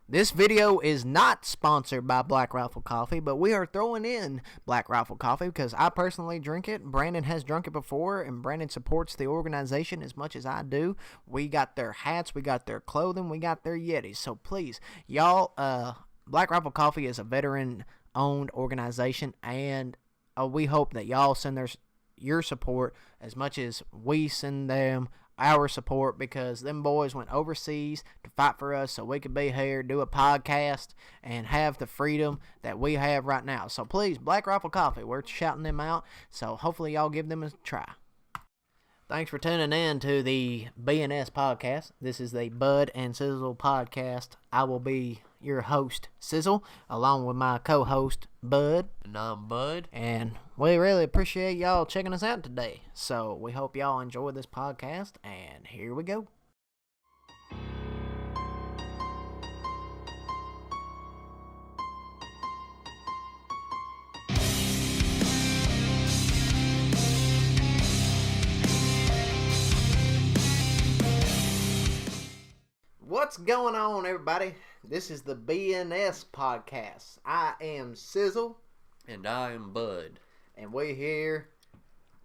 This video is not sponsored by Black Rifle Coffee, but we are throwing in Black Rifle Coffee because I personally drink it. Brandon has drunk it before, and Brandon supports the organization as much as I do. We got their hats, we got their clothing, we got their Yetis. So please, y'all, Black Rifle Coffee is a veteran-owned organization, and we hope that y'all send your support as much as we send them our support, because them boys went overseas to fight for us so we could be here, do a podcast, and have the freedom that we have right now. So please, Black Rifle Coffee, we're shouting them out, so hopefully y'all give them a try. Thanks for tuning in to the BNS podcast. This is the Bud and Sizzle podcast. I will be your host, Sizzle, along with my co-host, Bud. And I'm Bud. And we really appreciate y'all checking us out today. So we hope y'all enjoy this podcast, and here we go. What's going on, everybody? This is the BNS podcast. I am Sizzle. And I am Bud. And we here.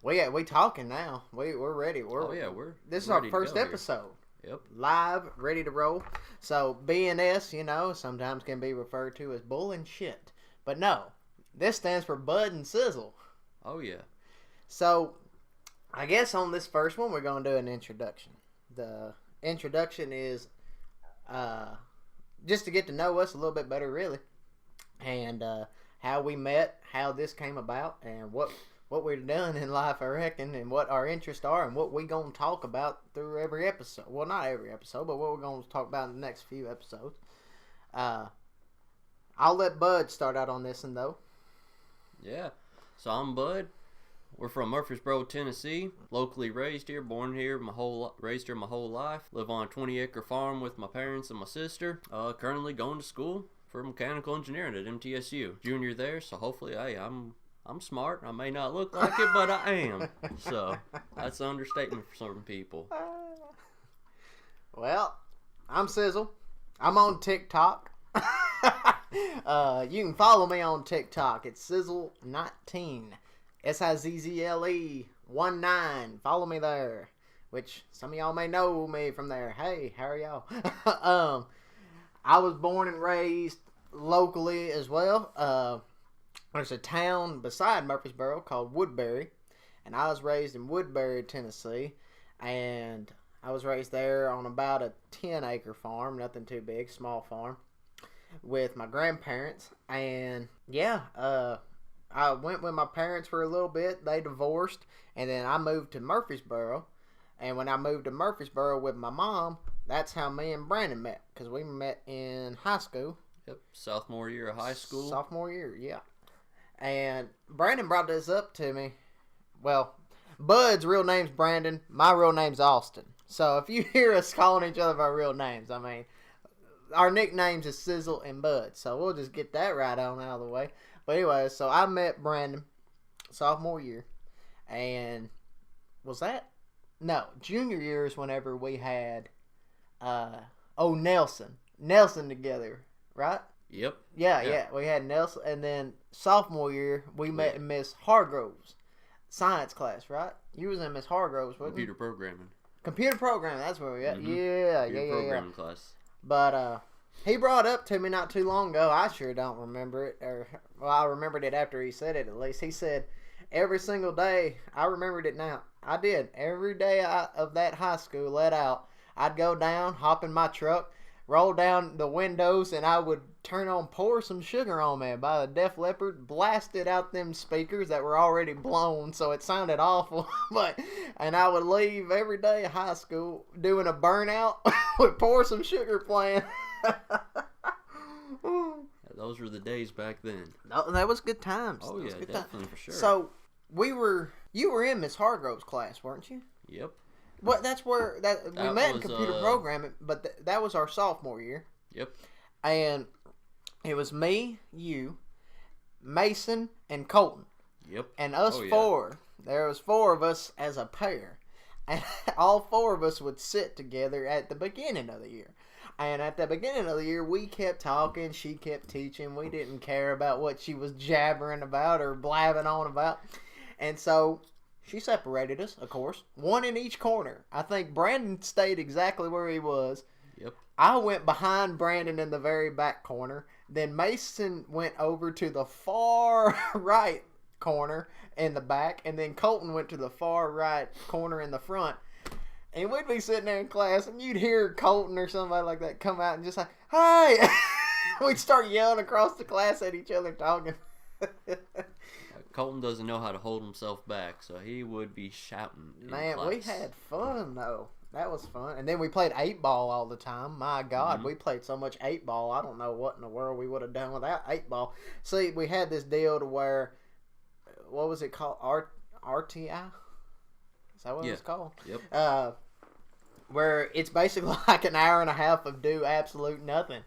We talking now. We're ready. This is our first episode. Here. Yep. Live, ready to roll. So BNS, sometimes can be referred to as bull and shit. But no, this stands for Bud and Sizzle. Oh yeah. So I guess on this first one we're gonna do an introduction. The introduction is just to get to know us a little bit better, really, and how we met, how this came about, and what we're doing in life, I reckon, and what our interests are, and what we gonna talk about through every episode. Well, not every episode, but what we're gonna talk about in the next few episodes. I'll let Bud start out on this one, though. Yeah. So I'm Bud. We're from Murfreesboro, Tennessee. Locally raised here, born here, raised here my whole life. Live on a 20-acre farm with my parents and my sister. Currently going to school for mechanical engineering at MTSU. Junior there, so hopefully, I'm smart. I may not look like it, but I am. So that's an understatement for some people. Well, I'm Sizzle. I'm on TikTok. You can follow me on TikTok. It's Sizzle19. SIZZLE19. Follow me there. Which some of y'all may know me from there. Hey, how are y'all? I was born and raised locally as well. There's a town beside Murfreesboro called Woodbury, and I was raised in Woodbury, Tennessee, and I was raised there on about a 10-acre farm, nothing too big, small farm, with my grandparents. And yeah, I went with my parents for a little bit. They divorced, and then I moved to Murfreesboro. And when I moved to Murfreesboro with my mom, that's how me and Brandon met, because we met in high school. Yep, sophomore year of high school. Sophomore year, yeah. And Brandon brought this up to me. Well, Bud's real name's Brandon. My real name's Austin. So if you hear us calling each other by real names, I mean, our nicknames is Sizzle and Bud. So we'll just get that right on out of the way. But anyway, so I met Brandon sophomore year, and was that? No, junior year is whenever we had, Nelson together, right? Yep. Yeah, we had Nelson, and then sophomore year, we met in Miss Hargrove's science class, right? You was in Miss Hargrove's, wasn't you? Computer programming, that's where we at. Mm-hmm. Yeah. Programming class. But, he brought up to me not too long ago. I sure don't remember it. I remembered it after he said it, at least. He said every single day, I remembered it now. I did. Every day of that high school let out, I'd go down, hop in my truck, roll down the windows, and I would turn on Pour Some Sugar on Me by the Def Leppard, blasted out them speakers that were already blown, so it sounded awful. And I would leave every day of high school doing a burnout with Pour Some Sugar playing. Those were the days back then. No, that was good times. Oh yeah, definitely for sure. So you were in Miss Hargrove's class, weren't you? Yep. Well, that's where we met in computer programming, but that was our sophomore year. Yep. And it was me, you, Mason, and Colton. Yep. And us four. There was four of us as a pair. And all four of us would sit together at the beginning of the year. And at the beginning of the year, we kept talking. She kept teaching. We didn't care about what she was jabbering about or blabbing on about. And so she separated us, of course. One in each corner. I think Brandon stayed exactly where he was. Yep. I went behind Brandon in the very back corner. Then Mason went over to the far right corner in the back. And then Colton went to the far right corner in the front. And we'd be sitting there in class, and you'd hear Colton or somebody like that come out and just like, "Hey!" We'd start yelling across the class at each other, talking. Colton doesn't know how to hold himself back, so he would be shouting in Man, class. we had fun, though. That was fun. And then we played 8-ball all the time. My God, we played so much 8-ball. I don't know what in the world we would have done without 8-ball. See, we had this deal to where, what was it called? RTI? Is that what it was called? Yep. Where it's basically like an hour and a half of do absolute nothing.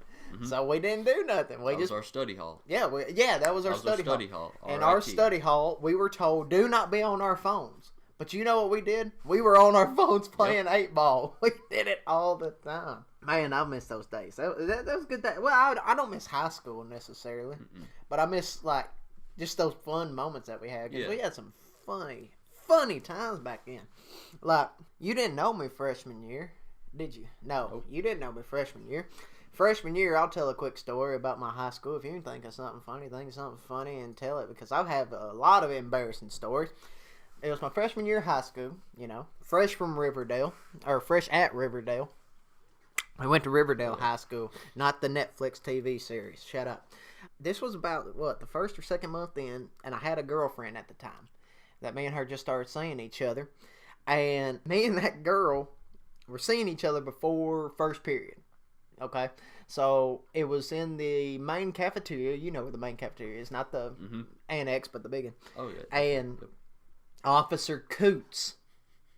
So we didn't do nothing. That was our study hall. Yeah, that was our study hall. And our study hall, we were told, do not be on our phones. But you know what we did? We were on our phones playing 8-ball. We did it all the time. Man, I miss those days. That was good. Well, I don't miss high school necessarily. But I miss, like, just those fun moments that we had. Because we had some funny times back then. Like, you didn't know me freshman year, did you? No, Nope. You didn't know me freshman year. Freshman year, I'll tell a quick story about my high school. If you can think of something funny and tell it, because I have a lot of embarrassing stories. It was my freshman year of high school, fresh from Riverdale, or fresh at Riverdale. I went to Riverdale High School, not the Netflix TV series. Shut up. This was about, the first or second month in, and I had a girlfriend at the time. That me and her just started seeing each other. And me and that girl were seeing each other before first period. Okay? So it was in the main cafeteria. You know where the main cafeteria is. Not the annex, but the big one. Oh, yeah. And Officer Coots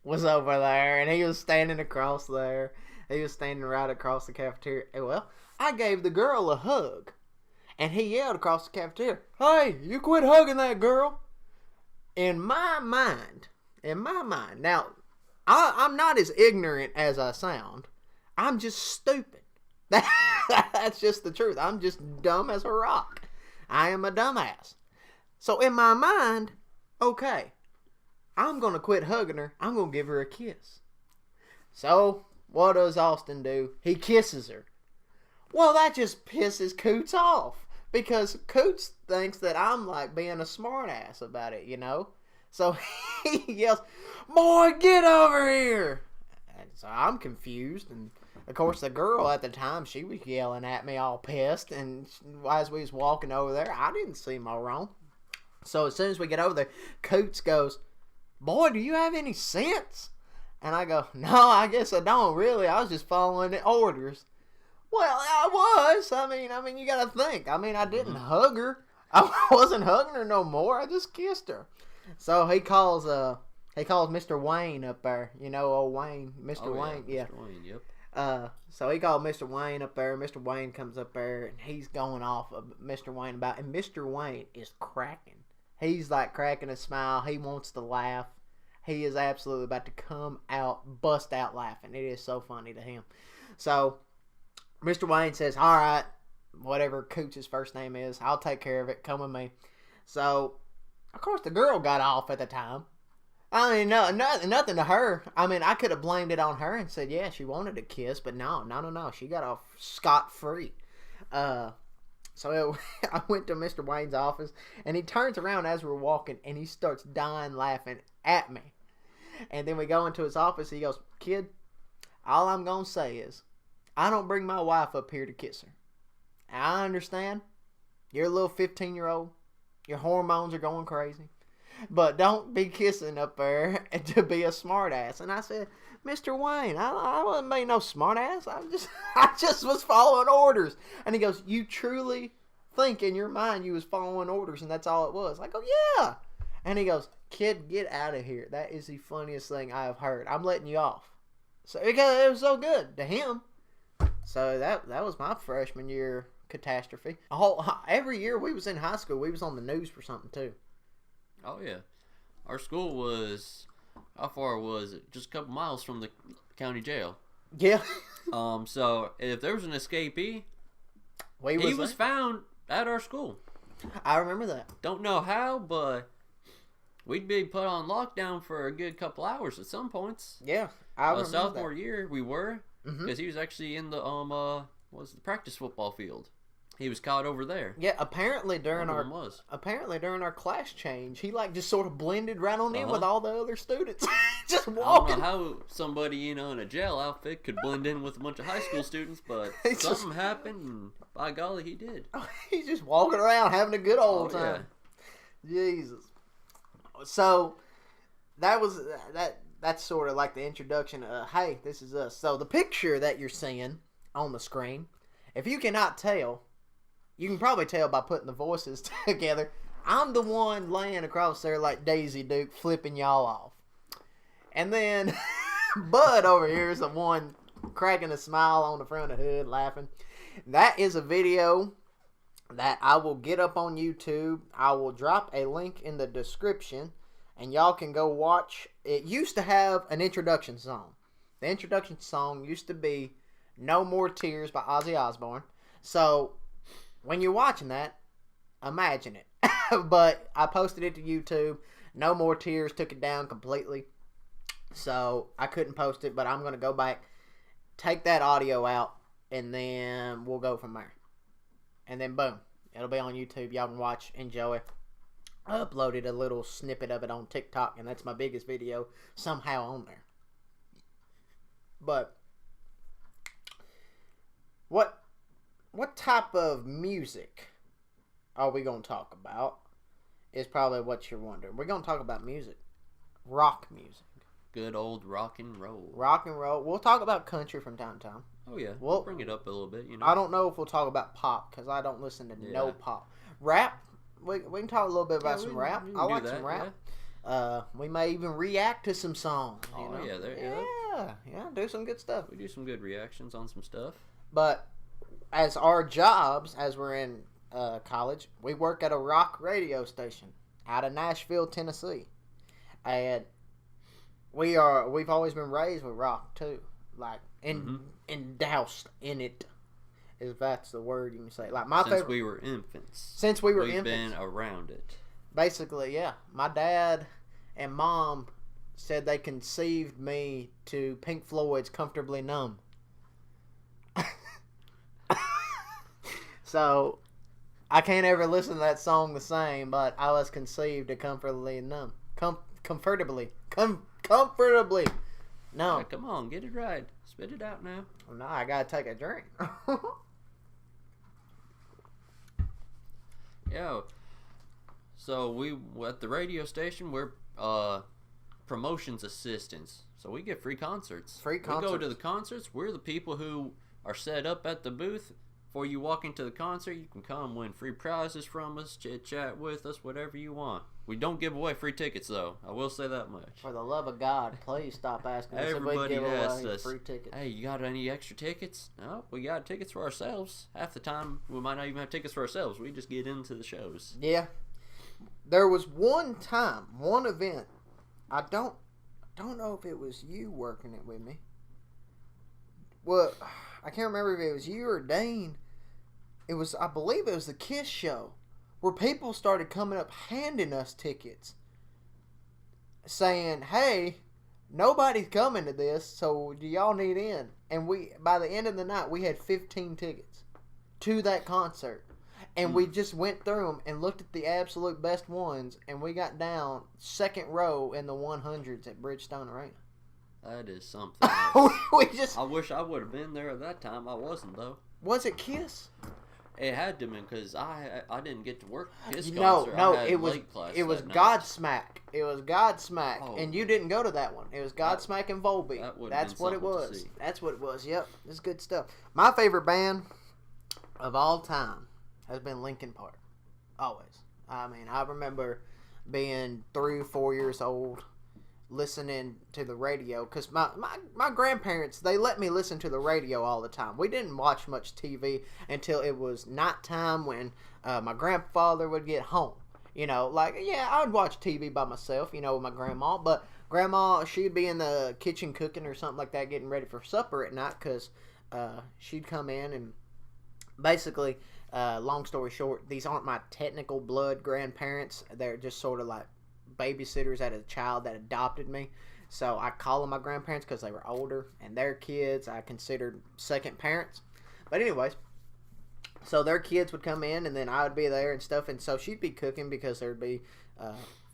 was over there, and he was standing across there. He was standing right across the cafeteria. Well, I gave the girl a hug. And he yelled across the cafeteria, "Hey, you quit hugging that girl." In my mind, now, I'm not as ignorant as I sound. I'm just stupid. That's just the truth. I'm just dumb as a rock. I am a dumbass. So in my mind, okay, I'm going to quit hugging her. I'm going to give her a kiss. So what does Austin do? He kisses her. Well, that just pisses Coots off. Because Coots thinks that I'm like being a smart ass about it, So he yells, "Boy, get over here!" And so I'm confused. And of course, the girl at the time, she was yelling at me all pissed. And as we was walking over there, I didn't see my wrong. So as soon as we get over there, Coots goes, "Boy, do you have any sense?" And I go, "No, I guess I don't really. I was just following the orders." Well, I was. I mean, you gotta think. I didn't hug her. I wasn't hugging her no more. I just kissed her. So he calls Mr. Wayne up there. Old Wayne, Mr. Wayne. Yeah. Mr. Wayne, yep. So he called Mr. Wayne up there. Mr. Wayne comes up there, and he's going off of Mr. Wayne about, and Mr. Wayne is cracking. He's like cracking a smile. He wants to laugh. He is absolutely about to bust out laughing. It is so funny to him. So Mr. Wayne says, "All right, whatever Cooch's first name is, I'll take care of it. Come with me." So, of course, the girl got off at the time. Nothing to her. I could have blamed it on her and said, yeah, she wanted a kiss, but no. She got off scot-free. So I went to Mr. Wayne's office, and he turns around as we're walking, and he starts dying laughing at me. And then we go into his office, he goes, "Kid, all I'm going to say is, I don't bring my wife up here to kiss her. I understand. You're a little 15-year-old. Your hormones are going crazy. But don't be kissing up there to be a smart ass." And I said, "Mr. Wayne, I wasn't being no smart ass. I just was following orders." And he goes, "You truly think in your mind you was following orders and that's all it was?" I go, "Yeah." And he goes, "Kid, get out of here. That is the funniest thing I have heard. I'm letting you off." So because it was so good to him. So that was my freshman year catastrophe. Every year we was in high school, we was on the news for something too. Oh, yeah. Our school was, how far was it? Just a couple miles from the county jail. Yeah. So if there was an escapee, he was found at our school. I remember that. Don't know how, but we'd be put on lockdown for a good couple hours at some points. Yeah, I remember sophomore that. year we were, because he was actually in the the practice football field. He was caught over there. Yeah, apparently during our class change, he like just sort of blended right on in with all the other students, just walking. I don't know how somebody in a jail outfit could blend in with a bunch of high school students, but something happened, and by golly, he did. He's just walking around having a good old time. Yeah. Jesus. So that's sort of like the introduction. Hey, this is us. So the picture that you're seeing on the screen, if you cannot tell. You can probably tell by putting the voices together. I'm the one laying across there like Daisy Duke, flipping y'all off. And then Bud over here is the one cracking a smile on the front of the hood, laughing. That is a video that I will get up on YouTube. I will drop a link in the description, and y'all can go watch. It used to have an introduction song. The introduction song used to be No More Tears by Ozzy Osbourne. So when you're watching that, imagine it. But I posted it to YouTube. No More Tears took it down completely. So I couldn't post it, but I'm going to go back, take that audio out, and then we'll go from there. And then boom, it'll be on YouTube. Y'all can watch, enjoy. I uploaded a little snippet of it on TikTok, and that's my biggest video somehow on there. But what type of music are we going to talk about is probably what you're wondering. We're going to talk about music. Rock music. Good old rock and roll. Rock and roll. We'll talk about country from time to time. Oh, yeah. We'll bring it up a little bit, I don't know if we'll talk about pop, because I don't listen to no pop. Rap, we can talk a little bit about some rap. I like some rap. Yeah. We may even react to some songs. Yeah, do some good stuff. We do some good reactions on some stuff. But as our jobs, as we're in college, we work at a rock radio station out of Nashville, Tennessee, and we've always been raised with rock too, like doused in it, if that's the word you can say. Like since we were infants. We've been around it. Basically, yeah. My dad and mom said they conceived me to Pink Floyd's "Comfortably Numb." So, I can't ever listen to that song the same, but I was conceived to comfortably numb. Comfortably numb. Right, come on, get it right. Spit it out now. Well, no, I gotta take a drink. Yeah. So, we at the radio station, we're promotions assistants. So, we get free concerts. We go to the concerts. We're the people who are set up at the booth. Before you walk into the concert, you can come win free prizes from us, chit-chat with us, whatever you want. We don't give away free tickets, though. I will say that much. For the love of God, please stop asking us Everybody if we give asks away us, free tickets. Hey, you got any extra tickets? No, we got tickets for ourselves. Half the time, we might not even have tickets for ourselves. We just get into the shows. Yeah. There was one event. I don't know if it was you working it with me. Well, I can't remember if it was you or Dane. I believe it was the Kiss show, where people started coming up handing us tickets, saying, "Hey, nobody's coming to this, so do y'all need in?" And by the end of the night, we had 15 tickets to that concert, and we just went through them and looked at the absolute best ones, and we got down second row in the 100s at Bridgestone Arena. That is something. I wish I would have been there at that time. I wasn't though. Was it Kiss? It had to be because I didn't get to work Kiss concert. No, it was Godsmack. It was Godsmack, and you didn't go to that one. It was Godsmack and Volbeat. That's what it was. That's what it was. Yep, it's good stuff. My favorite band of all time has been Linkin Park. Always. I mean, I remember being 3 or 4 years old, listening to the radio, because my grandparents, they let me listen to the radio all the time. We didn't watch much TV until it was nighttime when my grandfather would get home. I would watch TV by myself, with my grandma, but grandma, she'd be in the kitchen cooking or something like that, getting ready for supper at night, because she'd come in and basically, long story short, these aren't my technical blood grandparents. They're just sort of like babysitters at a child that adopted me. So I call them my grandparents because they were older, and their kids I considered second parents. But anyways, so their kids would come in, and then I would be there and stuff. And so she'd be cooking because there'd be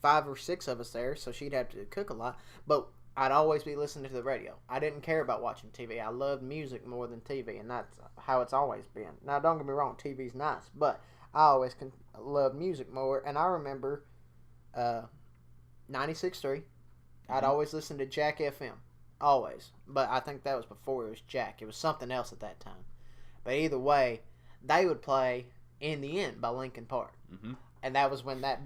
5 or 6 of us there, so she'd have to cook a lot. But I'd always be listening to the radio. I didn't care about watching TV. I loved music more than TV, and that's how it's always been. Now, don't get me wrong, TV's nice, but I always love music more. And I remember 96.3. I'd always listen to Jack FM. Always. But I think that was before it was Jack. It was something else at that time. But either way, they would play In the End by Linkin Park. Mm-hmm. And that was when that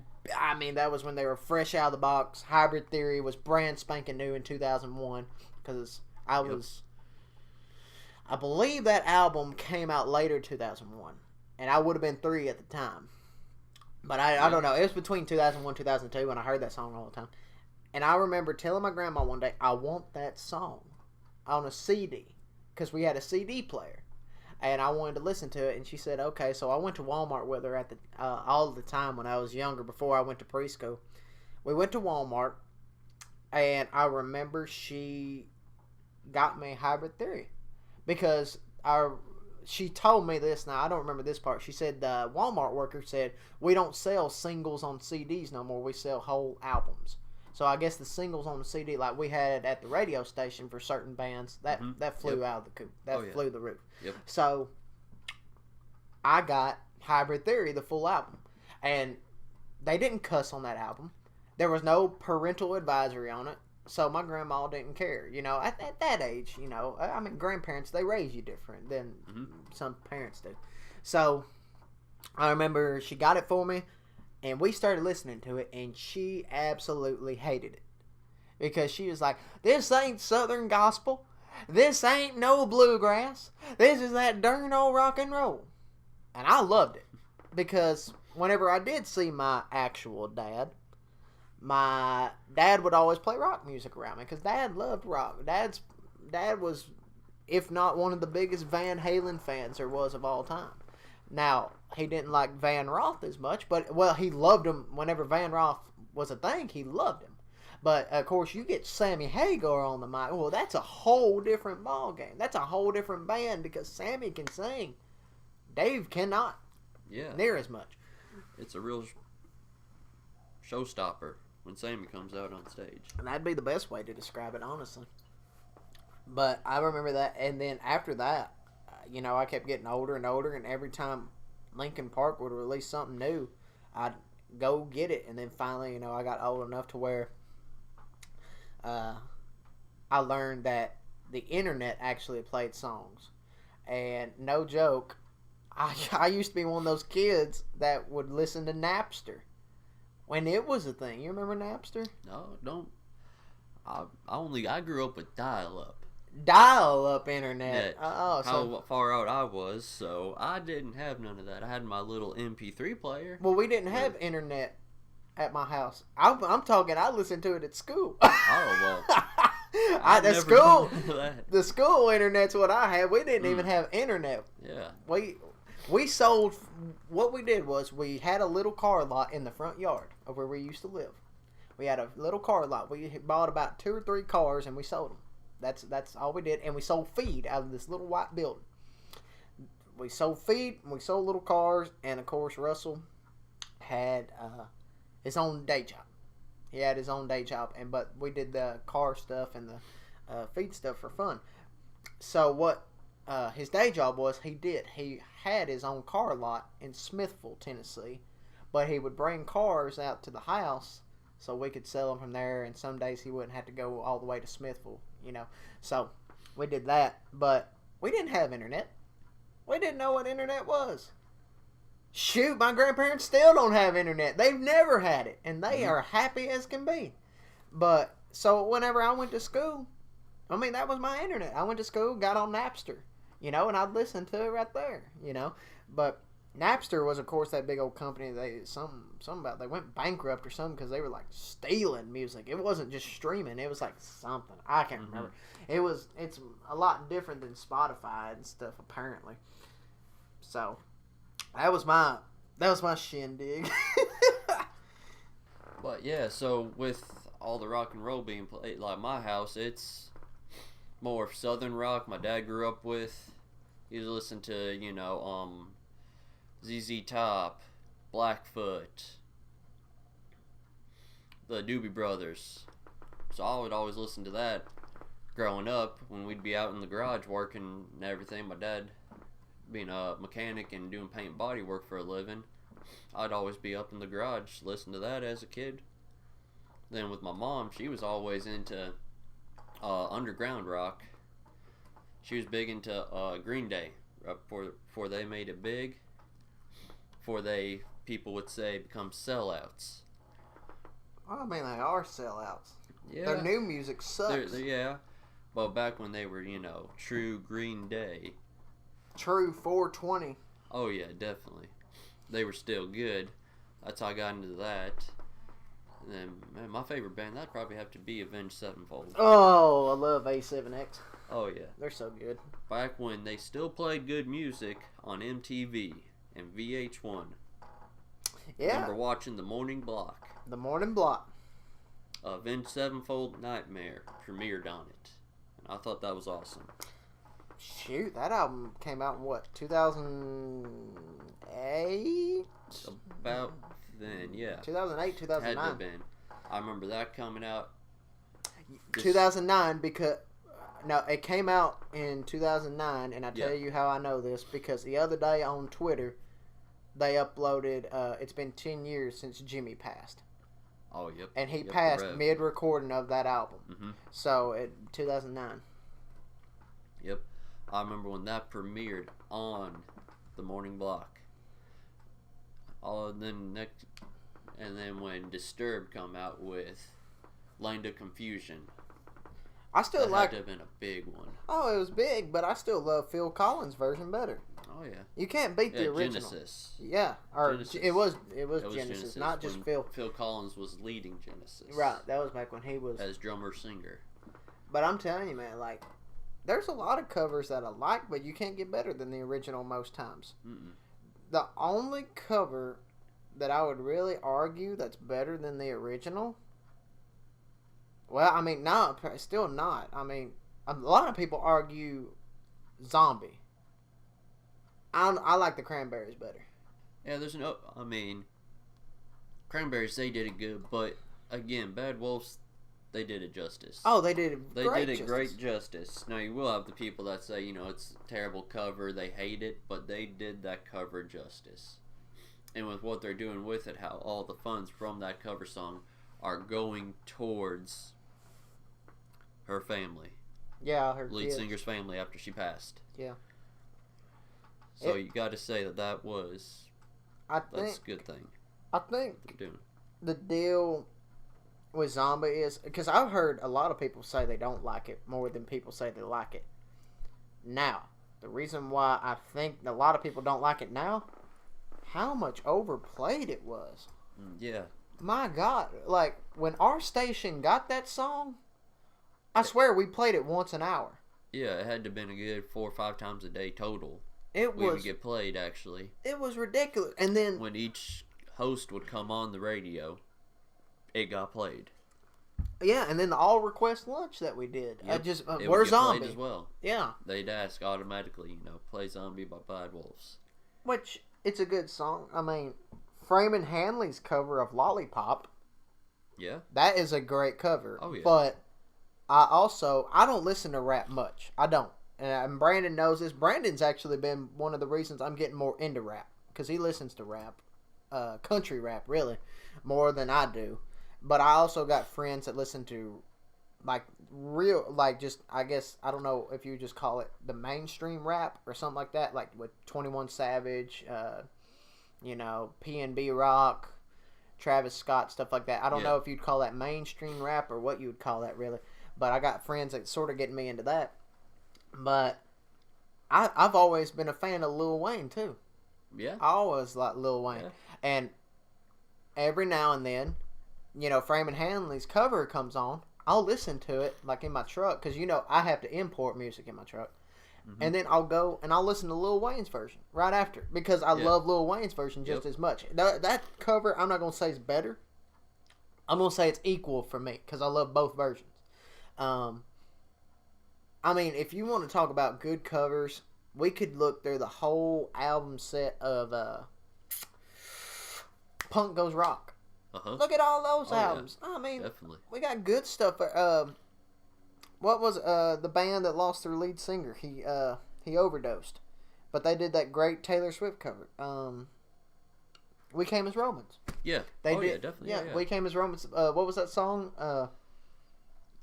was when they were fresh out of the box. Hybrid Theory was brand spanking new in 2001. Because I believe that album came out later 2001. And I would have been 3 at the time. But I don't know. It was between 2001 2002 when I heard that song all the time. And I remember telling my grandma one day, I want that song on a CD. Because we had a CD player. And I wanted to listen to it. And she said, okay. So I went to Walmart with her at the all the time when I was younger, before I went to preschool. We went to Walmart. And I remember she got me Hybrid Theory. Because she told me this. Now, I don't remember this part. She said the Walmart worker said, we don't sell singles on CDs no more. We sell whole albums. So I guess the singles on the CD, like we had at the radio station for certain bands, that flew out of the coop. That flew the roof. Yep. So I got Hybrid Theory, the full album. And they didn't cuss on that album. There was no parental advisory on it. So my grandma didn't care. You know, at that age, you know, I mean, grandparents, they raise you different than some parents do. So I remember she got it for me. And we started listening to it, and she absolutely hated it. Because she was like, this ain't Southern gospel. This ain't no bluegrass. This is that darn old rock and roll. And I loved it. Because whenever I did see my actual dad, my dad would always play rock music around me. Because Dad loved rock. Dad was, if not one of the biggest Van Halen fans there was of all time. Now, he didn't like Van Roth as much, but, well, he loved him whenever Van Roth was a thing. He loved him. But, of course, you get Sammy Hagar on the mic. Well, that's a whole different ball game. That's a whole different band because Sammy can sing. Dave cannot. Yeah. Near as much. It's a real showstopper when Sammy comes out on stage. And that'd be the best way to describe it, honestly. But I remember that, and then after that, you know, I kept getting older and older, and every time Linkin Park would release something new, I'd go get it. And then finally, you know, I got old enough to where I learned that the internet actually played songs. And no joke, I used to be one of those kids that would listen to Napster when it was a thing. You remember Napster? No, don't. I grew up with dial-up. Dial-up internet. How far out I was, so I didn't have none of that. I had my little MP3 player. Well, we didn't have internet at my house. I'm talking, I listened to it at school. Oh, well. The school internet's what I had. We didn't even have internet. Yeah. We sold, what we did was we had a little car lot in the front yard of where we used to live. We had a little car lot. We bought about 2 or 3 cars and we sold them. That's all we did. And we sold feed out of this little white building. We sold feed, we sold little cars, and of course Russell had his own day job. He had his own day job, but we did the car stuff and the feed stuff for fun. So what his day job was, he had his own car lot in Smithville, Tennessee, but he would bring cars out to the house so we could sell them from there, and some days he wouldn't have to go all the way to Smithville, you know. So we did that, but we didn't have internet. We didn't know what internet was. Shoot, my grandparents still don't have internet. They've never had it, and they are happy as can be. But, so whenever I went to school, I mean, that was my internet. I went to school, got on Napster, you know, and I'd listen to it right there, you know. But Napster was, of course, that big old company. They went bankrupt or something because they were like stealing music. It wasn't just streaming. It was like something I can't remember. It's a lot different than Spotify and stuff apparently. So that was my shindig. But yeah, so with all the rock and roll being played, like my house, it's more southern rock. My dad grew up with. He was listening to ZZ Top, Blackfoot, the Doobie Brothers. So I would always listen to that growing up when we'd be out in the garage working and everything. My dad being a mechanic and doing paint and body work for a living, I'd always be up in the garage listening to that as a kid. Then with my mom, she was always into underground rock. She was big into Green Day before they made it big. Before people would say, become sellouts. Well, I mean, they are sellouts. Yeah. Their new music sucks. Yeah. But back when they were, true Green Day. True 420. Oh, yeah, definitely. They were still good. That's how I got into that. And then, man, my favorite band, that'd probably have to be Avenged Sevenfold. Oh, I love A7X. Oh, yeah. They're so good. Back when they still played good music on MTV and VH1. Yeah. Remember watching The Morning Block. The Morning Block. Avenged Sevenfold Nightmare premiered on it. And I thought that was awesome. Shoot, that album came out in what, 2008? About then, yeah. 2008, 2009. Had to have been. I remember that coming out. 2009 because... No, it came out in 2009, and I tell Yeah. you how I know this, because the other day on Twitter, they uploaded, it's been 10 years since Jimmy passed. Oh, yep. And he Yep, passed Rev. mid-recording of that album. Mm-hmm. So, 2009. Yep. I remember when that premiered on The Morning Block. And then when Disturbed come out with Land of Confusion. I still That like... had to have been a big one. Oh, it was big, but I still love Phil Collins' version better. Oh, yeah. You can't beat the original. Genesis. Yeah, or Genesis. it was Genesis, not just when Phil. Phil Collins was leading Genesis. Right, that was back when he was as drummer-singer. But I'm telling you, man, like, there's a lot of covers that I like, but you can't get better than the original most times. Mm-mm. The only cover that I would really argue that's better than the original, well, I mean, no, still not. I mean, a lot of people argue Zombie. I like the Cranberries better. Yeah, Cranberries, they did it good, but again, Bad Wolves, they did it justice. Oh, they did They great did it justice. great justice. Now, you will have the people that say, it's a terrible cover, they hate it, but they did that cover justice. And with what they're doing with it, how all the funds from that cover song are going towards her family. Yeah, her Lead kids. singer's family after she passed. Yeah. So you got to say that's I a think good thing they're doing. the deal with Zombie is, because I've heard a lot of people say they don't like it more than people say they like it. Now, the reason why I think a lot of people don't like it now, how much overplayed it was. Yeah. My God, like, when our station got that song, I swear we played it once an hour. Yeah, it had to have been a good 4 or 5 times a day total. It We would was get played, actually. it was ridiculous. And then When each host would come on the radio, it got played. yeah, and then the all request lunch that we did. I Yep. just It would we're get played Zombie as well. Yeah, They'd ask automatically, play Zombie by Bad Wolves. which it's a good song. I mean, Freeman Hanley's cover of Lollipop, Yeah. that is a great cover. Oh, yeah. But I don't listen to rap much. I don't. And Brandon knows this. Brandon's actually been one of the reasons I'm getting more into rap, because he listens to rap, country rap really, more than I do. But I also got friends that listen to like just, I guess, I don't know if you just call it the mainstream rap or something like that, like with 21 Savage, P&B Rock, Travis Scott, stuff like that. I don't know if you'd call that mainstream rap or what you would call that really, but I got friends that sort of getting me into that. But I've always been a fan of Lil Wayne too. Yeah. I always like Lil Wayne. Yeah. And every now and then, Freeman Hanley's cover comes on. I'll listen to it, like, in my truck, because, I have to import music in my truck. Mm-hmm. And then I'll go and I'll listen to Lil Wayne's version right after, because I love Lil Wayne's version just as much. That cover, I'm not going to say it's better. I'm going to say it's equal for me, because I love both versions. If you want to talk about good covers, we could look through the whole album set of Punk Goes Rock. Uh-huh. Look at all those albums. Yeah. Definitely. We got good stuff. What was the band that lost their lead singer? He overdosed, but they did that great Taylor Swift cover. We Came as Romans. Yeah. They did. Yeah, definitely. Yeah, We Came as Romans. What was that song?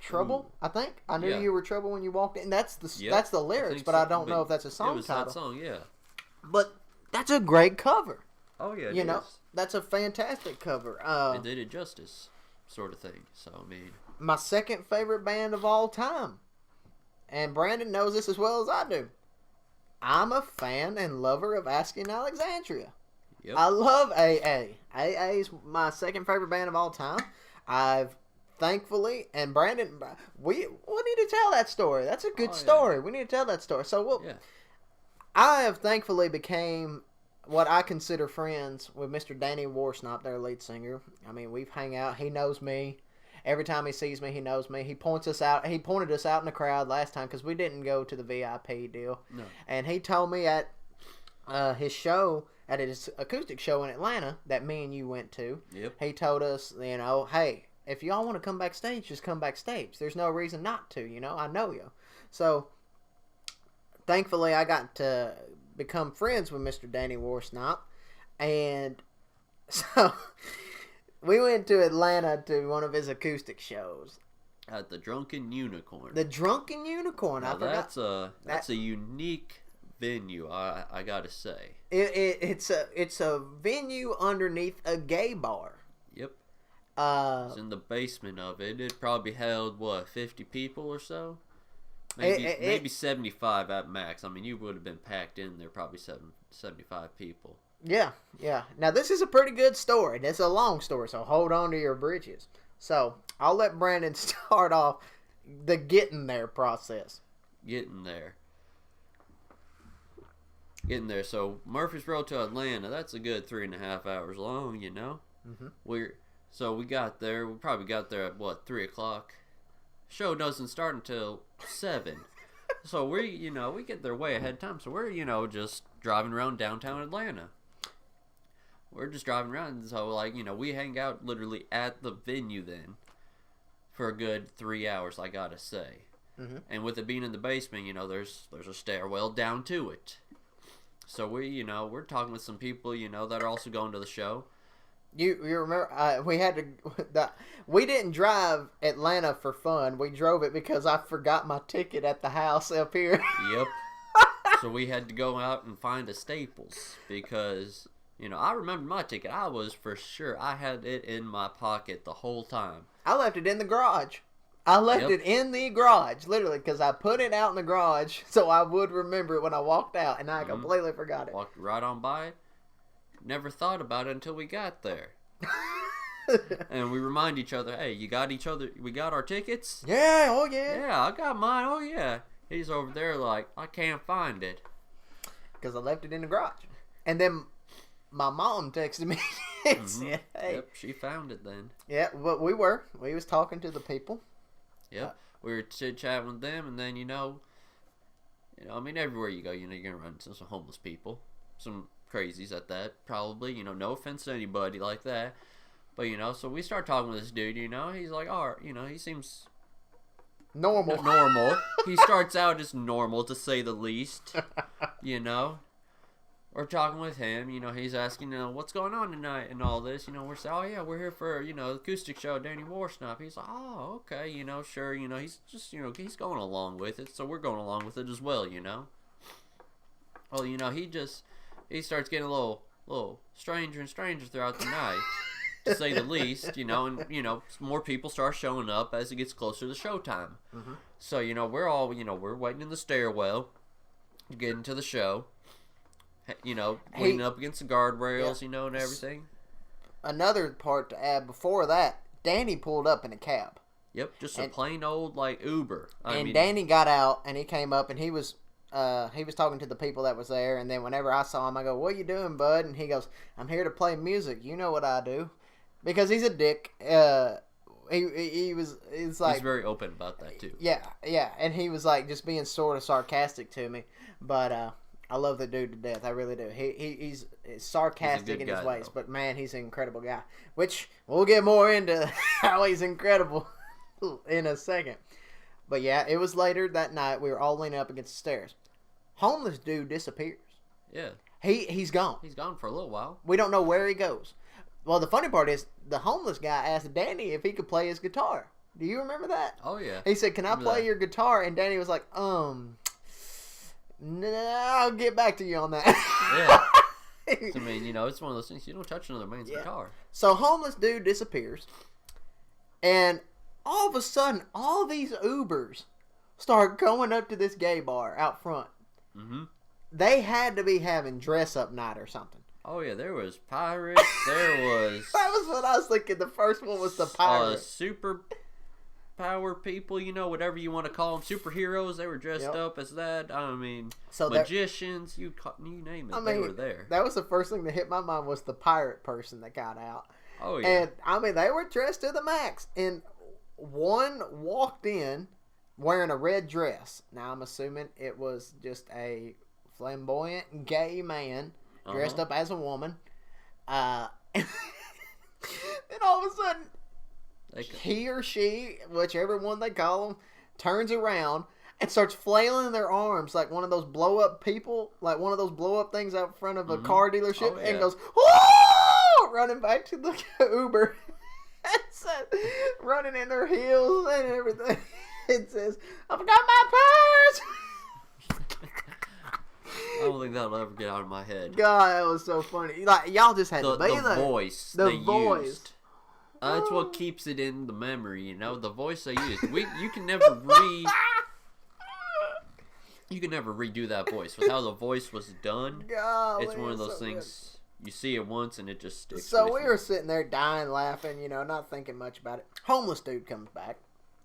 Trouble. Ooh. I think I knew you were trouble when you walked in. That's the lyrics, but I don't know if that's a song title. That song, yeah. But that's a great cover. Oh yeah, you know, that's a fantastic cover. It did it justice, sort of thing. So my second favorite band of all time, and Brandon knows this as well as I do. I'm a fan and lover of Asking Alexandria. Yep. I love AA. AA is my second favorite band of all time. I've thankfully, and Brandon, we need to tell that story. That's a good story. We need to tell that story. So I have thankfully became what I consider friends with Mr. Danny Worsnop, their lead singer. We've hung out. He knows me. Every time he sees me, he knows me. He points us out. He pointed us out in the crowd last time because we didn't go to the VIP deal. No. And he told me at his show, at his acoustic show in Atlanta that me and you went to, he told us, hey, if y'all want to come backstage, just come backstage. There's no reason not to, I know you. So, thankfully, I got to become friends with Mr. Danny Worsnop. And so, we went to Atlanta to one of his acoustic shows. At the Drunken Unicorn. The Drunken Unicorn. Now, that's a unique venue, I gotta say. It's a venue underneath a gay bar. Yep. It's in the basement of it. It probably held 50 people or so. Maybe 75 at max. You would have been packed in there, probably 75 people. Yeah. Now this is a pretty good story. It's a long story, so hold on to your britches. So I'll let Brandon start off the getting there process. Getting there. So Murfreesboro to Atlanta, that's a good 3.5 hours long, Mm-hmm. We got there. We probably got there at 3 o'clock. Show doesn't start until 7. So we get there way ahead of time. So we're just driving around downtown Atlanta. We're just driving around. So we hang out literally at the venue then for a good 3 hours. I gotta say. Mm-hmm. And with it being in the basement, there's a stairwell down to it. So we're talking with some people that are also going to the show. You remember we didn't drive Atlanta for fun. We drove it because I forgot my ticket at the house up here. Yep. So we had to go out and find a Staples because I remember my ticket. I was for sure I had it in my pocket the whole time. I left it in the garage. I left it in the garage, literally, because I put it out in the garage so I would remember it when I walked out, and I completely forgot it. Walked right on by it. Never thought about it until we got there. And we remind each other, hey, we got our tickets? Yeah, oh yeah. Yeah, I got mine, oh yeah. He's over there like, I can't find it. Because I left it in the garage. And then my mom texted me and said, hey. Yep, she found it then. Yeah, but we was talking to the people. Yep, we were chit-chatting with them, and then, everywhere you go, you're going to run into some homeless people. Some crazies at that, probably, no offense to anybody like that. But, so we start talking with this dude, he's like, he seems normal. He starts out as normal, to say the least, We're talking with him, he's asking, what's going on tonight and all this, we're saying, oh yeah, we're here for, the acoustic show, Danny Worsnop. He's like, oh, okay, sure, he's just, he's going along with it, so we're going along with it as well, Well, he starts getting a little stranger and stranger throughout the night, to say the least, and, more people start showing up as it gets closer to showtime. Mm-hmm. So, we're all, we're waiting in the stairwell to get into the show. You know, leaning up against the guardrails, you know, and everything. Another part to add before that, Danny pulled up in a cab. Yep, just a plain old like Uber. I mean, Danny got out and he came up and he was talking to the people that was there. And then whenever I saw him, I go, "What you doing, bud?" And he goes, "I'm here to play music. You know what I do," because he's a dick. He's like, he's very open about that too. Yeah, and he was like just being sort of sarcastic to me, but I love the dude to death. I really do. He's sarcastic in his ways, but man, he's an incredible guy. Which we'll get more into how he's incredible in a second. But yeah, it was later that night. We were all leaning up against the stairs. Homeless dude disappears. Yeah, he's gone. He's gone for a little while. We don't know where he goes. Well, the funny part is the homeless guy asked Danny if he could play his guitar. Do you remember that? Oh yeah. He said, "Can I play your guitar?" And Danny was like, "No, I'll get back to you on that." Yeah. I mean, you know, it's one of those things. You don't touch another man's guitar. So homeless dude disappears, and all of a sudden, all these Ubers start going up to this gay bar out front. Mm-hmm. They had to be having dress up night or something. Oh yeah, there was pirates. There was. That was what I was thinking. The first one was the pirates. Super power people, you know, whatever you want to call them, superheroes. They were dressed up as that. I mean, so magicians. You name it. They were there. That was the first thing that hit my mind was the pirate person that got out. Oh yeah. And I mean, they were dressed to the max. And one walked in wearing a red dress. Now I'm assuming it was just a flamboyant gay man dressed up as a woman. And all of a sudden, he or she, whichever one they call them, turns around and starts flailing their arms like one of those blow-up people, like one of those blow-up things out front of a car dealership, and goes, "Whoa!" running back to the Uber. And said, running in their heels and everything. It says, "I forgot my purse!" I don't think that'll ever get out of my head. God, that was so funny. Like, y'all just had to be there. The voice the they voice. Used. That's what keeps it in the memory, you know. The voice they used. You can never redo that voice. With how the voice was done, God, it's one of those things. Good. You see it once and it just sticks. So we were sitting there dying laughing, you know, not thinking much about it. Homeless dude comes back.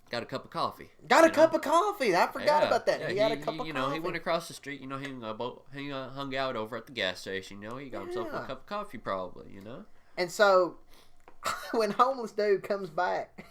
Got a cup of coffee. Got a cup of coffee. I forgot about that. Yeah, he had a cup of coffee. You know, he went across the street. You know, he hung out over at the gas station. You know, he got himself a cup of coffee probably, you know. And so when homeless dude comes back,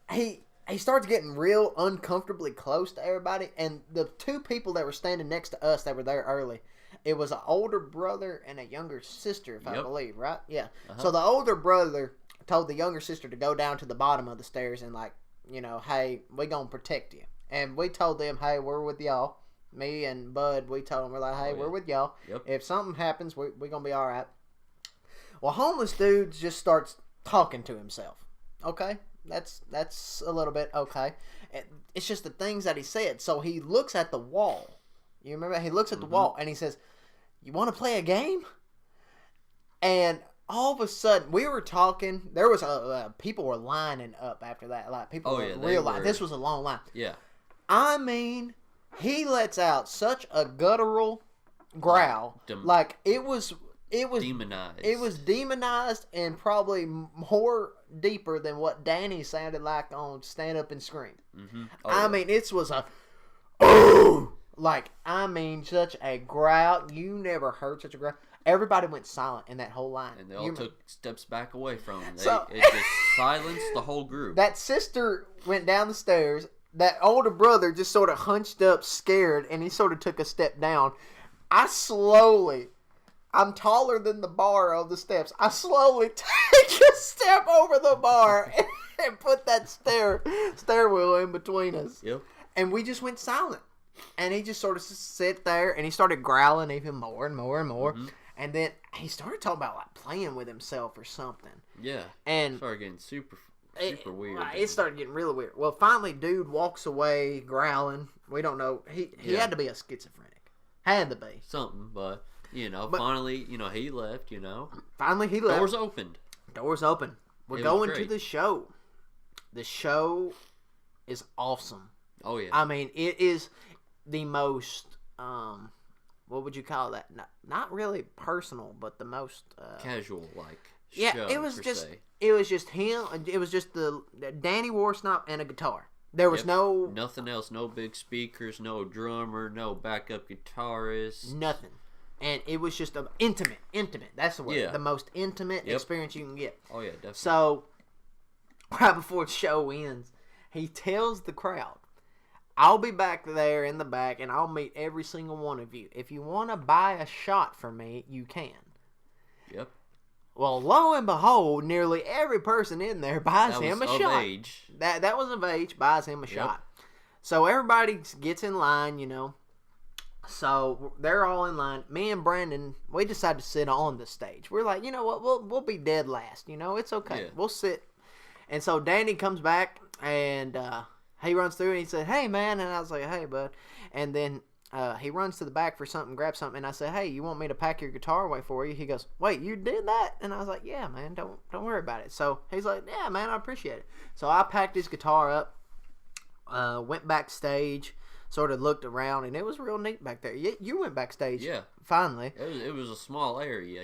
he starts getting real uncomfortably close to everybody. And the two people that were standing next to us that were there early, it was an older brother and a younger sister, if I believe, right? Yeah. So the older brother told the younger sister to go down to the bottom of the stairs and, like, you know, "Hey, we gonna protect you." And we told them, "Hey, we're with y'all." Me and Bud, we told them, we're like, "Hey, we're with y'all. Yep. If something happens, we gonna be all right." Well, homeless dude just starts talking to himself. Okay, that's a little bit okay. It's just the things that he said. So he looks at the wall. You remember? He looks at the wall and he says, "You want to play a game?" And all of a sudden, we were talking. There was people were lining up after that. Like, people were realizing this was a long line. Yeah. I mean, he lets out such a guttural growl. Like, it was demonized. It was demonized and probably more deeper than what Danny sounded like on Stand Up and Scream. Mm-hmm. I mean, it was a like, I mean, such a growl. You never heard such a growl. Everybody went silent in that whole line. And they all took steps back away from him. So, it just silenced the whole group. That sister went down the stairs. That older brother just sort of hunched up, scared, and he sort of took a step down. I'm taller than the bar of the steps. I slowly take a step over the bar and put that stairwell in between us. Yep. And we just went silent. And he just sort of sat there, and he started growling even more and more and more. Mm-hmm. And then he started talking about, like, playing with himself or something. Yeah. And it started getting super weird. It started getting really weird. Well, finally, dude walks away growling. We don't know. He had to be a schizophrenic. Had to be. Something, but, you know, finally, you know, he left, you know. Finally, he left. Doors opened. We're going to the show. The show is awesome. Oh, yeah. I mean, it is the most what would you call that? Not really personal, but the most casual, like yeah. show, It was per just se. it was just him. It was just the Danny Worsnop and a guitar. There was nothing else. No big speakers. No drummer. No backup guitarist. nothing. And it was just intimate. That's the word. Yeah. The most intimate experience you can get. Oh yeah, definitely. So right before the show ends, he tells the crowd, I'll be back there in the back, and I'll meet every single one of you. If you want to buy a shot from me, you can. Yep. Well, lo and behold, nearly every person in there buys him a shot. Age. That was of age, buys him a shot. So everybody gets in line, So they're all in line. Me and Brandon, we decided to sit on the stage. We're like, you know what? We'll be dead last. It's okay. Yeah. We'll sit. And so Danny comes back, and he runs through, and he said, hey, man. And I was like, hey, bud. And then he runs to the back for something, grabs something. And I said, hey, you want me to pack your guitar away for you? He goes, wait, you did that? And I was like, yeah, man, don't worry about it. So he's like, yeah, man, I appreciate it. So I packed his guitar up, went backstage, sort of looked around, and it was real neat back there. You went backstage. Yeah. Finally. It was a small area,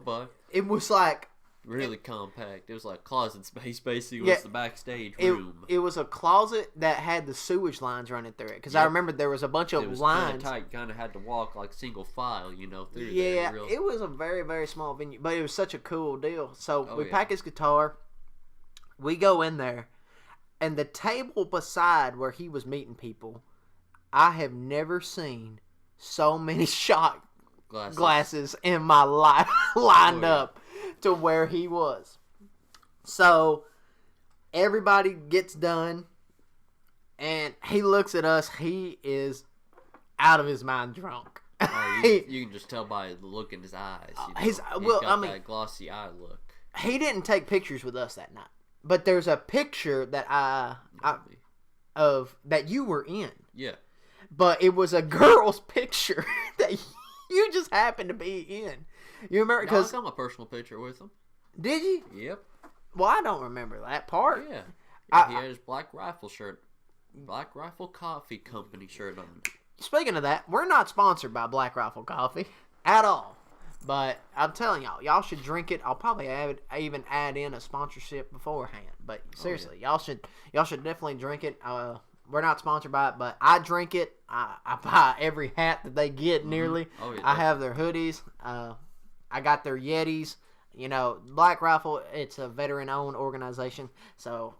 but it was like really compact. It was like closet space, basically. Was the backstage room. It was a closet that had the sewage lines running through it. Because I remember there was a bunch of lines. Tight. Kind of had to walk like single file, through yeah, there. It was a very, very small venue, but it was such a cool deal. So we pack his guitar. We go in there, and the table beside where he was meeting people, I have never seen so many shot glasses in my life lined up to where he was. So everybody gets done, and he looks at us. He is out of his mind drunk. You can just tell by the look in his eyes. He's got that glossy eye look. He didn't take pictures with us that night, but there's a picture that that you were in. Yeah. But it was a girl's picture that you just happened to be in. You remember? I got my personal picture with him. Did you? Yep. Well, I don't remember that part. Yeah. He had his Black Rifle shirt. Black Rifle Coffee Company shirt on. Speaking of that, we're not sponsored by Black Rifle Coffee at all. But I'm telling y'all should drink it. I'll probably even add in a sponsorship beforehand. But seriously, y'all should definitely drink it. We're not sponsored by it, but I drink it. I buy every hat that they get nearly. Oh, yeah, I have their hoodies. I got their Yetis. Black Rifle, it's a veteran-owned organization, so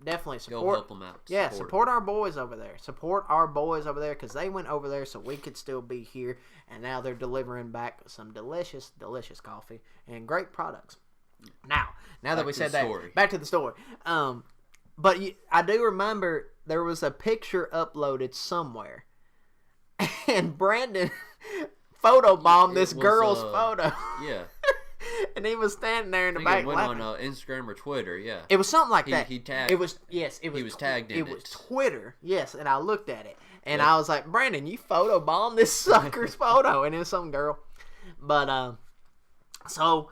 definitely support. Go help them out. Yeah, support our boys over there. Support our boys over there because they went over there so we could still be here, and now they're delivering back some delicious, delicious coffee and great products. Now that we said that, back to the story. But I do remember there was a picture uploaded somewhere, and Brandon photobombed this girl's photo. Yeah. And he was standing there in the I back. It went on Instagram or Twitter, yeah. It was something like that. He tagged. It was tagged in it. It was Twitter, yes. And I looked at it, and I was like, Brandon, you photobombed this sucker's photo, and it was some girl. But so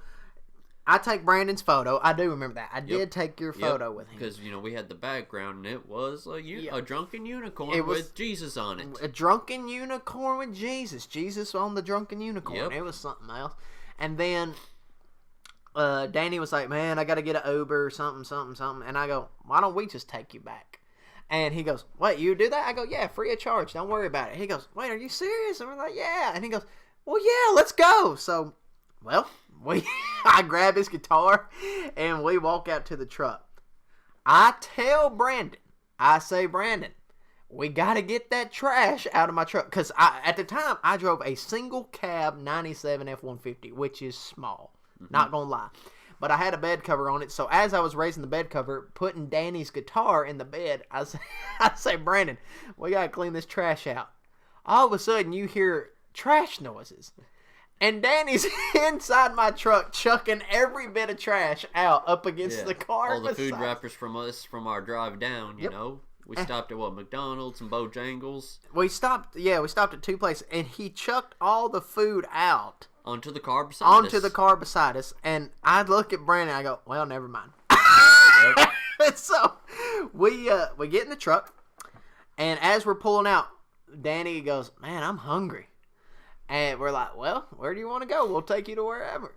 I take Brandon's photo. I do remember that. I did take your photo with him because we had the background, and it was a drunken unicorn with Jesus on it. A drunken unicorn with Jesus. Jesus on the drunken unicorn. Yep. It was something else. And then Danny was like, man, I got to get an Uber or something. And I go, why don't we just take you back? And he goes, wait, you do that? I go, yeah, free of charge. Don't worry about it. He goes, wait, are you serious? And we're like, yeah. And he goes, well, yeah, let's go. So, well, I grab his guitar and we walk out to the truck. I tell Brandon, Brandon, we got to get that trash out of my truck. Because at the time, I drove a single cab 97 F-150, which is small. Mm-hmm. Not going to lie. But I had a bed cover on it. So as I was raising the bed cover, putting Danny's guitar in the bed, I say, Brandon, we got to clean this trash out. All of a sudden, you hear trash noises. And Danny's inside my truck chucking every bit of trash out up against the car. All the food wrappers from our drive down, you know. We stopped at McDonald's and Bojangles. We stopped at two places, and he chucked all the food out. Onto the car beside us. And I look at Brandon, and I go, well, never mind. So, we get in the truck, and as we're pulling out, Danny goes, man, I'm hungry. And we're like, well, where do you want to go? We'll take you to wherever.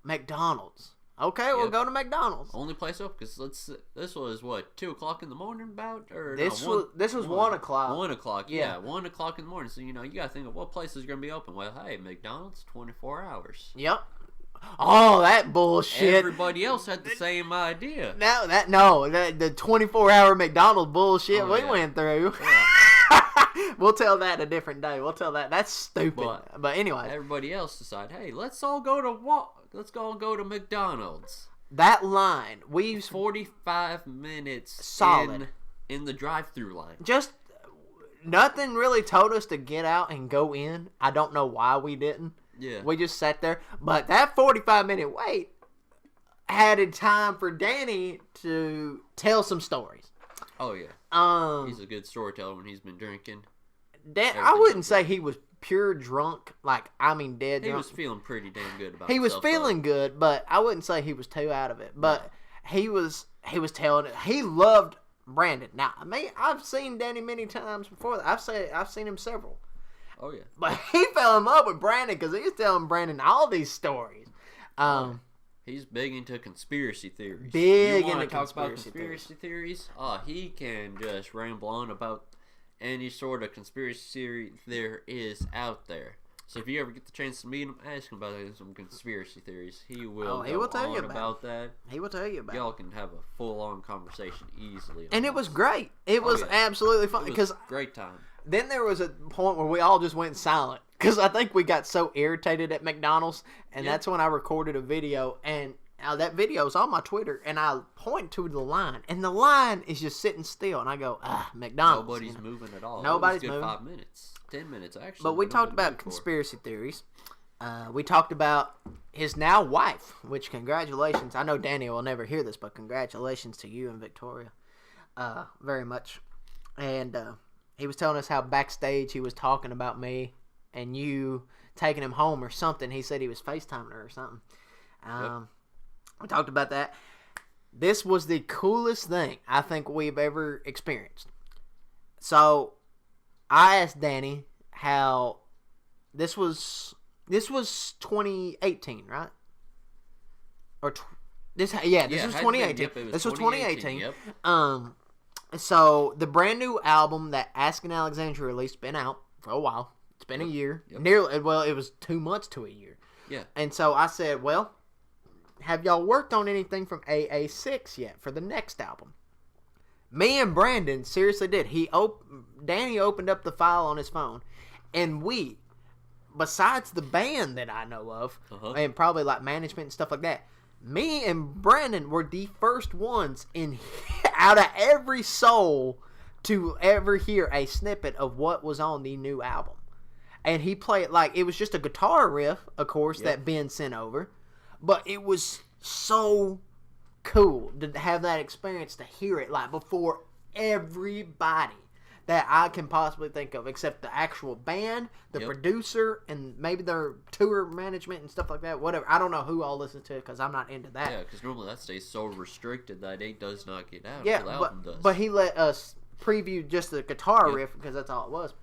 McDonald's. Okay, we'll go to McDonald's. Only place open because this was what 2 o'clock in the morning about or this no, was 1 o'clock. 1 o'clock, yeah, 1 o'clock in the morning. So you gotta think of what place is gonna be open. Well, hey, McDonald's 24 hours. Yep. Oh, that bullshit. Everybody else had the same idea. The 24-hour McDonald's bullshit we went through. Yeah. We'll tell that a different day. We'll tell that. That's stupid. But anyway, everybody else decided, hey, let's all go to McDonald's. That line, we 45 minutes solid in the drive-through line. Just nothing really told us to get out and go in. I don't know why we didn't. Yeah. We just sat there. But that 45-minute wait added time for Danny to tell some stories. Oh yeah. He's a good storyteller when he's been drinking. I wouldn't say he was pure drunk, dead drunk. He was feeling pretty damn good about He was feeling good, but I wouldn't say he was too out of it. But he was telling it. He loved Brandon. Now, I've seen Danny many times before. I've seen him several. Oh yeah. But he fell in love with Brandon because he was telling Brandon all these stories. He's big into conspiracy theories. Big you into talk about conspiracy theories? He can just ramble on about any sort of conspiracy theory there is out there. So if you ever get the chance to meet him, ask him about some conspiracy theories. He will. He will tell you about that. He will tell you about. Y'all can have a full-on conversation easily. And it was great. It was absolutely fun because great time. Then there was a point where we all just went silent because I think we got so irritated at McDonald's, and that's when I recorded a video, and that video is on my Twitter, and I point to the line, and the line is just sitting still, and I go, McDonald's. Nobody's moving at all. Nobody's moving. 5 minutes, 10 minutes actually. But we talked about conspiracy theories. We talked about his now wife, which congratulations. I know Danny will never hear this, but congratulations to you and Victoria, very much. And he was telling us how backstage he was talking about me and you taking him home or something. He said he was FaceTiming her or something. We talked about that. This was the coolest thing I think we've ever experienced. So I asked Danny how this was 2018, right? Or this was 2018. This was 2018. Yep. So the brand new album that Asking Alexandria released been out for a while. It's been a year. Yep. It was 2 months to a year. Yeah. And so I said, well, have y'all worked on anything from AA6 yet for the next album? Me and Brandon seriously did. Danny opened up the file on his phone, and we, besides the band that I know of, and probably like management and stuff like that, me and Brandon were the first ones out of every soul to ever hear a snippet of what was on the new album. And he played like it was just a guitar riff, of course, that Ben sent over. But it was so cool to have that experience, to hear it like before everybody that I can possibly think of, except the actual band, the producer, and maybe their tour management and stuff like that. Whatever. I don't know who all listens to it because I'm not into that. Yeah, because normally that stays so restricted that it does not get out. Yeah, but he let us preview just the guitar riff because that's all it was.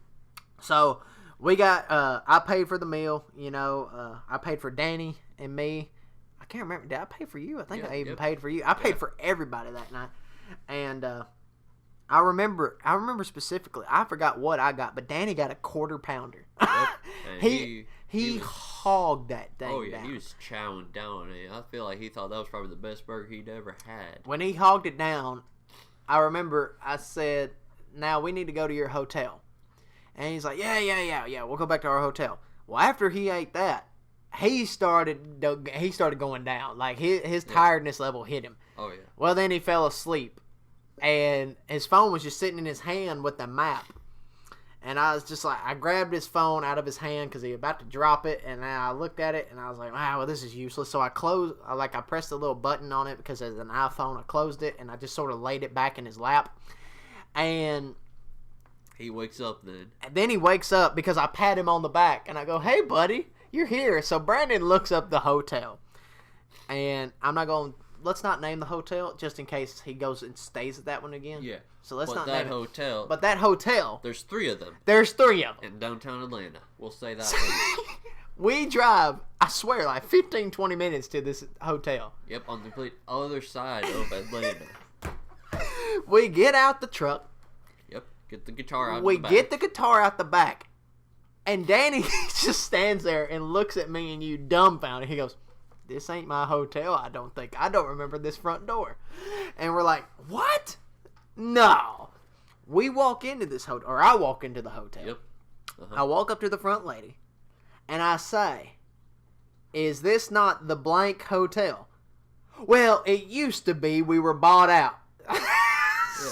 So we got, I paid for the meal, I paid for Danny and me. I can't remember. Did I pay for you? I think I even paid for you. I paid for everybody that night. And I remember specifically, I forgot what I got, but Danny got a quarter pounder. Yep. He hogged that thing down. He was chowing down on it. I feel like he thought that was probably the best burger he'd ever had. When he hogged it down, I remember I said, now we need to go to your hotel. And he's like, yeah, we'll go back to our hotel. Well, after he ate that, he started going down. Like his tiredness level hit him. Oh yeah. Well, then he fell asleep, and his phone was just sitting in his hand with the map. And I was just like, I grabbed his phone out of his hand because he was about to drop it, and I looked at it and I was like, wow, well, this is useless. So I pressed the little button on it because as an iPhone, I closed it and I just sort of laid it back in his lap. And he wakes up then. And then he wakes up because I pat him on the back and I go, hey, buddy, you're here. So Brandon looks up the hotel. And I'm not going to let's not name the hotel just in case he goes and stays at that one again. Yeah. So let's but not that name hotel. it. But that hotel. There's 3 of them. There's 3 of them In downtown Atlanta. We'll say that. We drive, I swear, like 15, 20 minutes to this hotel. Yep, on the complete other side of Atlanta. We get out the truck. Yep, get the guitar out We the back. get the guitar out the back. And Danny just stands there and looks at me and you dumbfounded. He goes, this ain't my hotel, I don't think. I don't remember this front door. And we're like, what? No. We walk into this hotel, or I walk into the hotel. Yep. I walk up to the front lady. And I say, is this not the blank hotel? Well, it used to be. We were bought out. Yeah,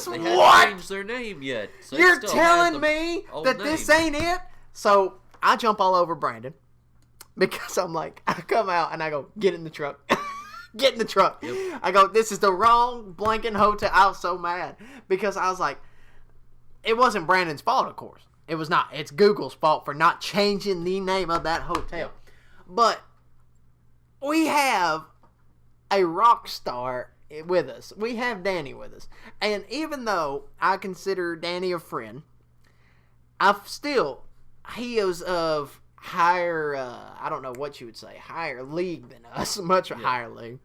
they hadn't What? changed their name yet. So You're still telling had the me old that name. this ain't it? So I jump all over Brandon because I'm like, I come out and I go, get in the truck. Get in the truck. Yep. I go, this is the wrong blanking hotel. I was so mad because I was like, it wasn't Brandon's fault, of course. It was not. It's Google's fault for not changing the name of that hotel. But we have a rock star with us. We have Danny with us. And even though I consider Danny a friend, he is of higher, I don't know what you would say, higher league than us, much higher league.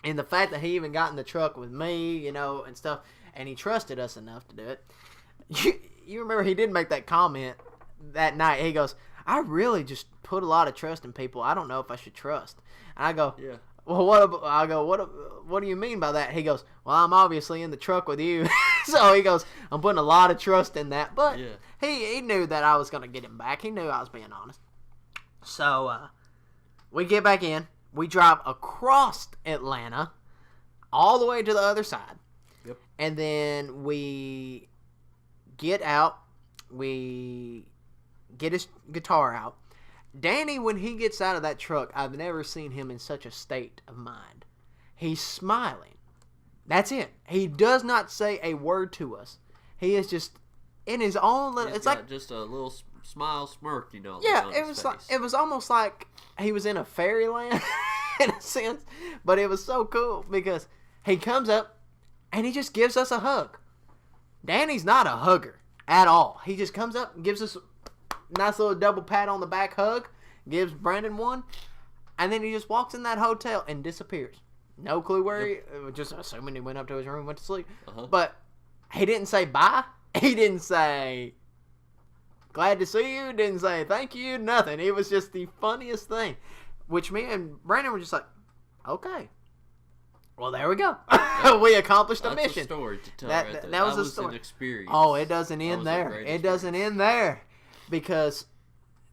And the fact that he even got in the truck with me, and stuff, and he trusted us enough to do it. You remember he did make that comment that night. He goes, I really just put a lot of trust in people. I don't know if I should trust. And I go, Yeah. Well, what do you mean by that? He goes, well, I'm obviously in the truck with you. So he goes, I'm putting a lot of trust in that. But Yeah. he knew that I was going to get him back. He knew I was being honest. So we get back in. We drive across Atlanta all the way to the other side. Yep. And then we get out. We get his guitar out. Danny, when he gets out of that truck, I've never seen him in such a state of mind. He's smiling. That's it. He does not say a word to us. He is just in his own little. It's like just a little smile, smirk, yeah. on It his was face. like it was almost like he was in a fairyland in a sense, but it was so cool because he comes up and he just gives us a hug. Danny's not a hugger at all. He just comes up and gives us nice little double pat on the back hug, gives Brandon one, and then he just walks in that hotel and disappears. No clue where he, just assuming he went up to his room and went to sleep. But he didn't say bye. He didn't say glad to see you, didn't say thank you, nothing. It was just the funniest thing, which me and Brandon were just like, okay. Well, there we go. We accomplished a mission. That's a story to tell That right there. was a story. An experience. Oh, it doesn't end was a there. great It doesn't end there. Because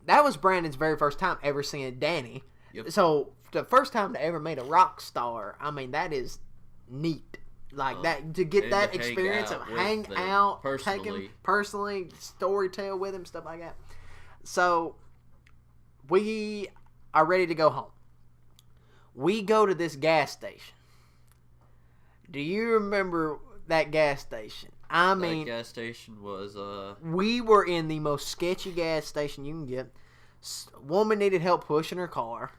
that was Brandon's very first time ever seeing Danny. Yep. So, the first time to ever meet a rock star, I mean, that is neat. Like, that to get and that to hang experience out of with hang them out, take personally. him personally, story tell with him, stuff like that. So, we are ready to go home. We go to this gas station. Do you remember that gas station? I mean, that gas station was we were in the most sketchy gas station you can get. Woman needed help pushing her car,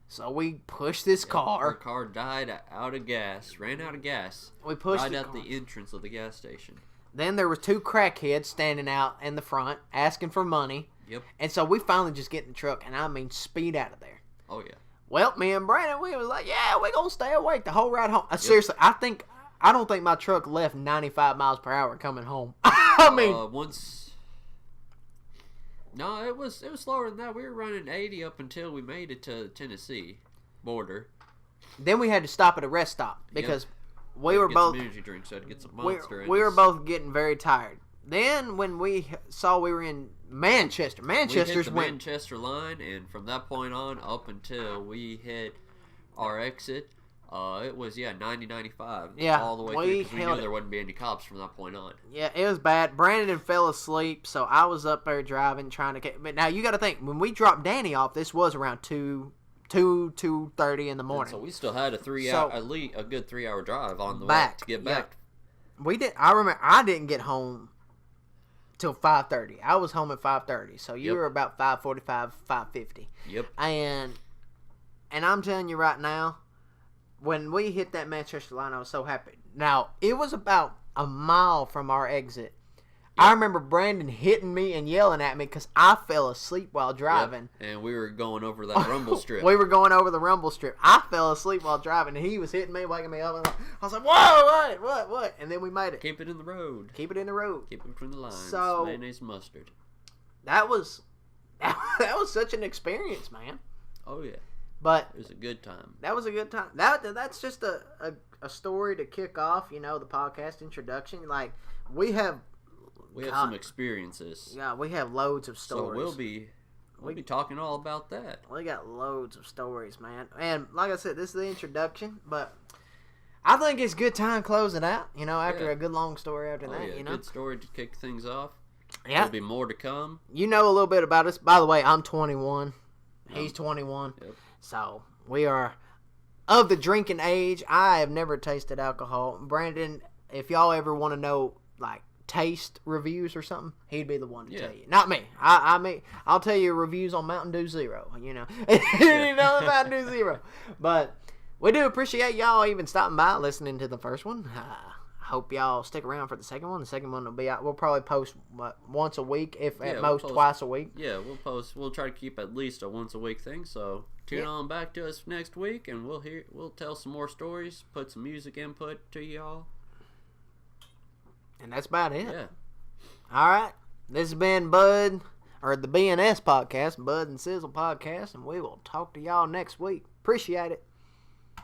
so we pushed this her car. car died out of gas, ran out of gas. We pushed right the at car. the entrance of the gas station. Then there were 2 crackheads standing out in the front asking for money. Yep. And so we finally just get in the truck, and I mean speed out of there. Oh yeah. Well, me and Brandon, we was like, yeah, we're going to stay awake the whole ride home. Seriously, I don't think my truck left 95 miles per hour coming home. I mean, No, it was slower than that. We were running 80 up until we made it to the Tennessee border. Then we had to stop at a rest stop because we were Get both some energy drinks. So I'd get some Monster. we were both getting very tired. Then when we saw we were in Manchester, We hit Manchester's the went. Manchester line, and from that point on up until we hit our exit, it was 90-95. Yeah, all the way we through because we held knew it. there wouldn't be any cops from that point on. Yeah, it was bad. Brandon fell asleep, so I was up there driving, trying to get. But now you got to think when we dropped Danny off, this was around 2:30 in the morning. And so we still had a good 3 hour drive on the back way to get yeah. back. We did. I remember I didn't get home till 5:30. I was home at 5:30, so you Yep. were about 5:45, 5:50. Yep. And I'm telling you right now, when we hit that Manchester line, I was so happy. Now, it was about a mile from our exit. I remember Brandon hitting me and yelling at me because I fell asleep while driving. Yep. And we were going over that rumble strip. We were going over the rumble strip. I fell asleep while driving, and he was hitting me, waking me up. And I was like, whoa, what? And then we made it. Keep it in the road. Keep it in the road. Keep it between the lines. So, mayonnaise, mustard. That was such an experience, man. Oh, yeah. But it was a good time. That was a good time. That's just a story to kick off, the podcast introduction. Like, we have some experiences. Yeah, we have loads of stories. So we'll be talking all about that. We got loads of stories, man. And like I said, this is the introduction, but I think it's a good time closing out, after a good long story after that, Yeah, good story to kick things off. Yeah. There'll be more to come. You know a little bit about us. By the way, I'm 21. He's 21. Yep. So, we are of the drinking age. I have never tasted alcohol. Brandon, if y'all ever want to know, like, taste reviews or something, he'd be the one to tell you. Not me. I'll tell you reviews on Mountain Dew Zero, You know Mountain Dew Zero. But we do appreciate y'all even stopping by, listening to the first one. Hope y'all stick around for the second one. The second one will be out. We'll probably post once a week, if at most twice a week. Yeah, we'll post. We'll try to keep at least a once a week thing. So tune on back to us next week, and we'll tell some more stories, put some music input to y'all. And that's about it. Yeah. All right. This has been the BNS podcast, Bud and Sizzle podcast, and we will talk to y'all next week. Appreciate it.